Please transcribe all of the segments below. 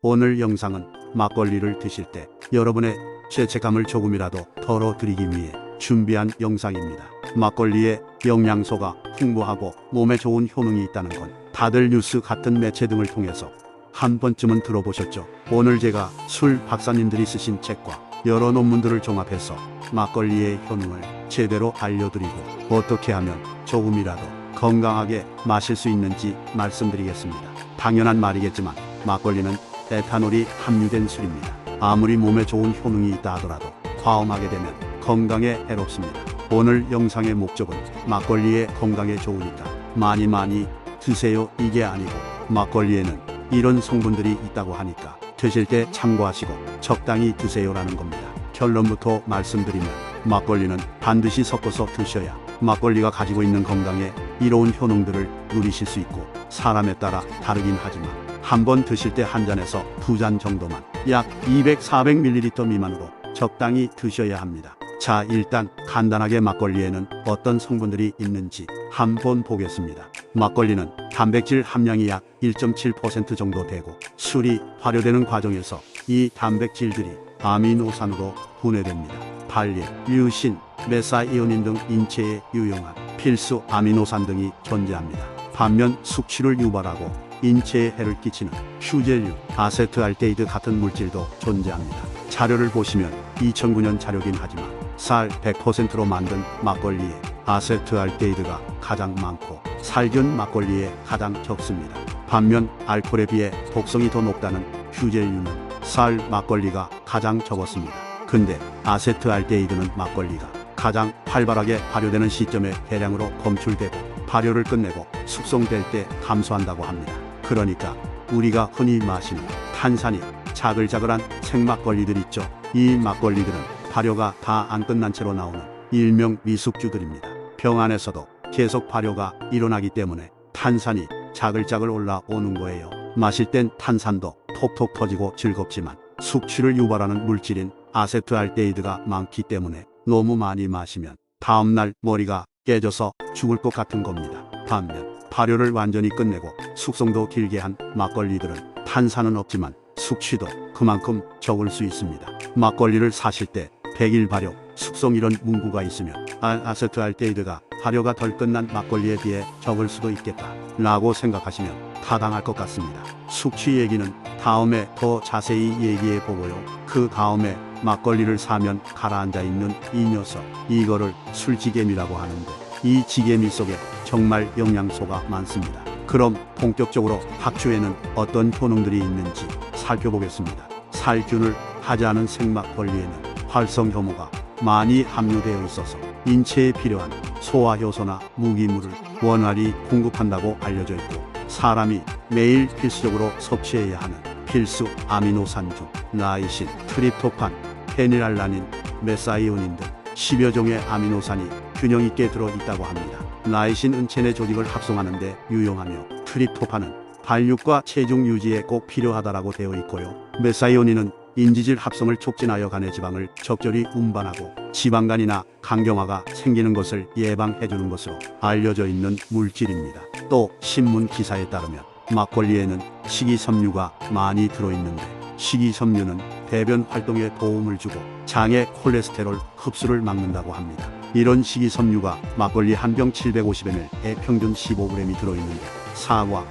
오늘 영상은 막걸리를 드실 때 여러분의 죄책감을 조금이라도 덜어드리기 위해 준비한 영상입니다. 막걸리에 영양소가 풍부하고 몸에 좋은 효능이 있다는 건 다들 뉴스 같은 매체 등을 통해서 한 번쯤은 들어보셨죠? 오늘 제가 술 박사님들이 쓰신 책과 여러 논문들을 종합해서 막걸리의 효능을 제대로 알려드리고 어떻게 하면 조금이라도 건강하게 마실 수 있는지 말씀드리겠습니다. 당연한 말이겠지만 막걸리는 에탄올이 함유된 술입니다. 아무리 몸에 좋은 효능이 있다 하더라도 과음하게 되면 건강에 해롭습니다. 오늘 영상의 목적은 막걸리의 건강에 좋으니까 많이 드세요 이게 아니고, 막걸리에는 이런 성분들이 있다고 하니까 드실 때 참고하시고 적당히 드세요라는 겁니다. 결론부터 말씀드리면 막걸리는 반드시 섞어서 드셔야 막걸리가 가지고 있는 건강에 이로운 효능들을 누리실 수 있고, 사람에 따라 다르긴 하지만 한번 드실 때 한 잔에서 두 잔 정도만, 약 200-400ml 미만으로 적당히 드셔야 합니다. 자, 일단 간단하게 막걸리에는 어떤 성분들이 있는지 한번 보겠습니다. 막걸리는 단백질 함량이 약 1.7% 정도 되고, 술이 발효되는 과정에서 이 단백질들이 아미노산으로 분해됩니다. 발린, 류신, 메사이오닌 등 인체에 유용한 필수 아미노산 등이 존재합니다. 반면 숙취를 유발하고 인체에 해를 끼치는 휴젤류, 아세트알데히드 같은 물질도 존재합니다. 자료를 보시면 2009년 자료긴 하지만 쌀 100%로 만든 막걸리에 아세트알데히드가 가장 많고 살균 막걸리에 가장 적습니다. 반면 알코올에 비해 독성이 더 높다는 휴젤류는 쌀 막걸리가 가장 적었습니다. 근데 아세트알데히드는 막걸리가 가장 활발하게 발효되는 시점에 대량으로 검출되고 발효를 끝내고 숙성될 때 감소한다고 합니다. 그러니까 우리가 흔히 마시는 탄산이 자글자글한 생막걸리들 있죠. 이 막걸리들은 발효가 다 안 끝난 채로 나오는 일명 미숙주들입니다. 병 안에서도 계속 발효가 일어나기 때문에 탄산이 자글자글 올라오는 거예요. 마실 땐 탄산도 톡톡 터지고 즐겁지만 숙취를 유발하는 물질인 아세트알데히드가 많기 때문에 너무 많이 마시면 다음날 머리가 깨져서 죽을 것 같은 겁니다. 반면 발효를 완전히 끝내고 숙성도 길게 한 막걸리들은 탄산은 없지만 숙취도 그만큼 적을 수 있습니다. 막걸리를 사실 때 100일 발효, 숙성 이런 문구가 있으면 아세트알데히드가 발효가 덜 끝난 막걸리에 비해 적을 수도 있겠다 라고 생각하시면 타당할 것 같습니다. 숙취 얘기는 다음에 더 자세히 얘기해 보고요. 그 다음에 막걸리를 사면 가라앉아 있는 이 녀석, 이거를 술지개미라고 하는데 이 지개미 속에 정말 영양소가 많습니다. 그럼 본격적으로 박주에는 어떤 효능들이 있는지 살펴보겠습니다. 살균을 하지 않은 생막걸리에는 활성효모가 많이 함유되어 있어서 인체에 필요한 소화효소나 무기물을 원활히 공급한다고 알려져 있고, 사람이 매일 필수적으로 섭취해야 하는 필수 아미노산 중 나이신, 트립토판, 페닐알라닌, 메사이오닌 등 10여 종의 아미노산이 균형 있게 들어있다고 합니다. 나이신은 체내 조직을 합성하는 데 유용하며, 트립토판은 발육과 체중 유지에 꼭 필요하다라고 되어 있고요. 메사이오닌은 인지질 합성을 촉진하여 간의 지방을 적절히 운반하고 지방간이나 간경화가 생기는 것을 예방해주는 것으로 알려져 있는 물질입니다. 또 신문 기사에 따르면 막걸리에는 식이섬유가 많이 들어있는데, 식이섬유는 배변 활동에 도움을 주고 장의 콜레스테롤 흡수를 막는다고 합니다. 이런 식이섬유가 막걸리 한 병 750ml에 평균 15g이 들어있는데 사과,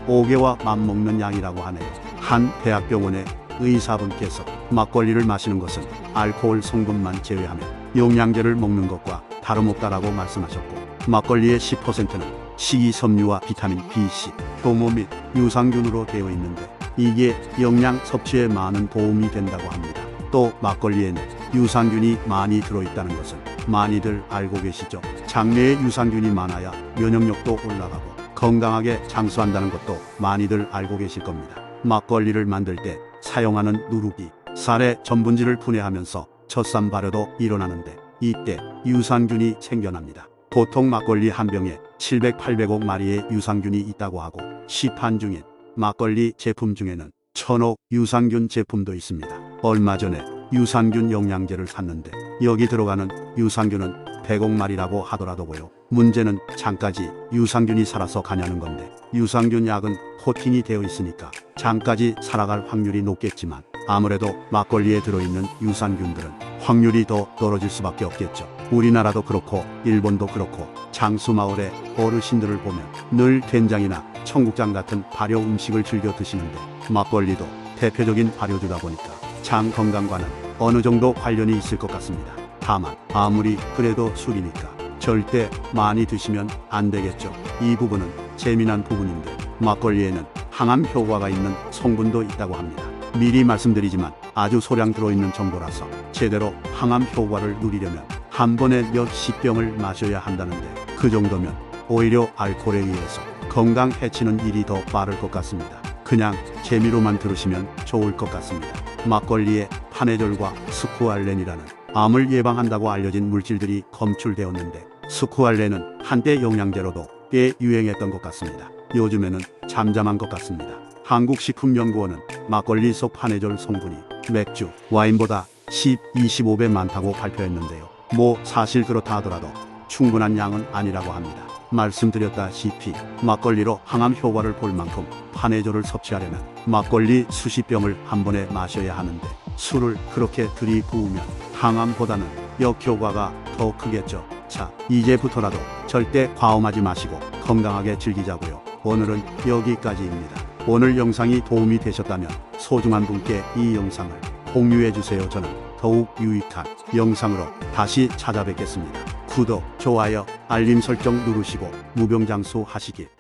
5개와 맞먹는 양이라고 하네요. 한 대학병원의 의사분께서 막걸리를 마시는 것은 알코올 성분만 제외하면 영양제를 먹는 것과 다름없다라고 말씀하셨고, 막걸리의 10%는 식이섬유와 비타민 B, C, 효모 및 유산균으로 되어 있는데 이게 영양 섭취에 많은 도움이 된다고 합니다. 또 막걸리에는 유산균이 많이 들어있다는 것은 많이들 알고 계시죠? 장내에 유산균이 많아야 면역력도 올라가고 건강하게 장수한다는 것도 많이들 알고 계실 겁니다. 막걸리를 만들 때 사용하는 누룩이 쌀의 전분질을 분해하면서 젖산 발효도 일어나는데 이때 유산균이 생겨납니다. 보통 막걸리 한 병에 700-800억 마리의 유산균이 있다고 하고, 시판 중인 막걸리 제품 중에는 1000억 유산균 제품도 있습니다. 얼마 전에 유산균 영양제를 샀는데 여기 들어가는 유산균은 100억 마리라고 하더라고요. 문제는 장까지 유산균이 살아서 가냐는 건데, 유산균 약은 코팅이 되어 있으니까 장까지 살아갈 확률이 높겠지만 아무래도 막걸리에 들어있는 유산균들은 확률이 더 떨어질 수밖에 없겠죠. 우리나라도 그렇고 일본도 그렇고 장수마을의 어르신들을 보면 늘 된장이나 청국장 같은 발효 음식을 즐겨 드시는데 막걸리도 대표적인 발효주다 보니까 장 건강과는 어느 정도 관련이 있을 것 같습니다. 다만 아무리 그래도 술이니까 절대 많이 드시면 안 되겠죠. 이 부분은 재미난 부분인데 막걸리에는 항암 효과가 있는 성분도 있다고 합니다. 미리 말씀드리지만 아주 소량 들어있는 정도라서 제대로 항암 효과를 누리려면 한 번에 몇십 병을 마셔야 한다는데 그 정도면 오히려 알코올에 의해서 건강 해치는 일이 더 빠를 것 같습니다. 그냥 재미로만 들으시면 좋을 것 같습니다. 막걸리에 파네졸과 스쿠알렌이라는 암을 예방한다고 알려진 물질들이 검출되었는데 스쿠알렌은 한때 영양제로도 꽤 유행했던 것 같습니다. 요즘에는 잠잠한 것 같습니다. 한국식품연구원은 막걸리 속 파네졸 성분이 맥주, 와인보다 10, 25배 많다고 발표했는데요. 뭐 사실 그렇다 하더라도 충분한 양은 아니라고 합니다. 말씀드렸다시피 막걸리로 항암 효과를 볼 만큼 파네졸을 섭취하려면 막걸리 수십 병을 한 번에 마셔야 하는데 술을 그렇게 들이부으면 항암보다는 역효과가 더 크겠죠. 자, 이제부터라도 절대 과음하지 마시고 건강하게 즐기자고요. 오늘은 여기까지입니다. 오늘 영상이 도움이 되셨다면 소중한 분께 이 영상을 공유해주세요. 저는 더욱 유익한 영상으로 다시 찾아뵙겠습니다. 구독, 좋아요, 알림 설정 누르시고 무병장수 하시길.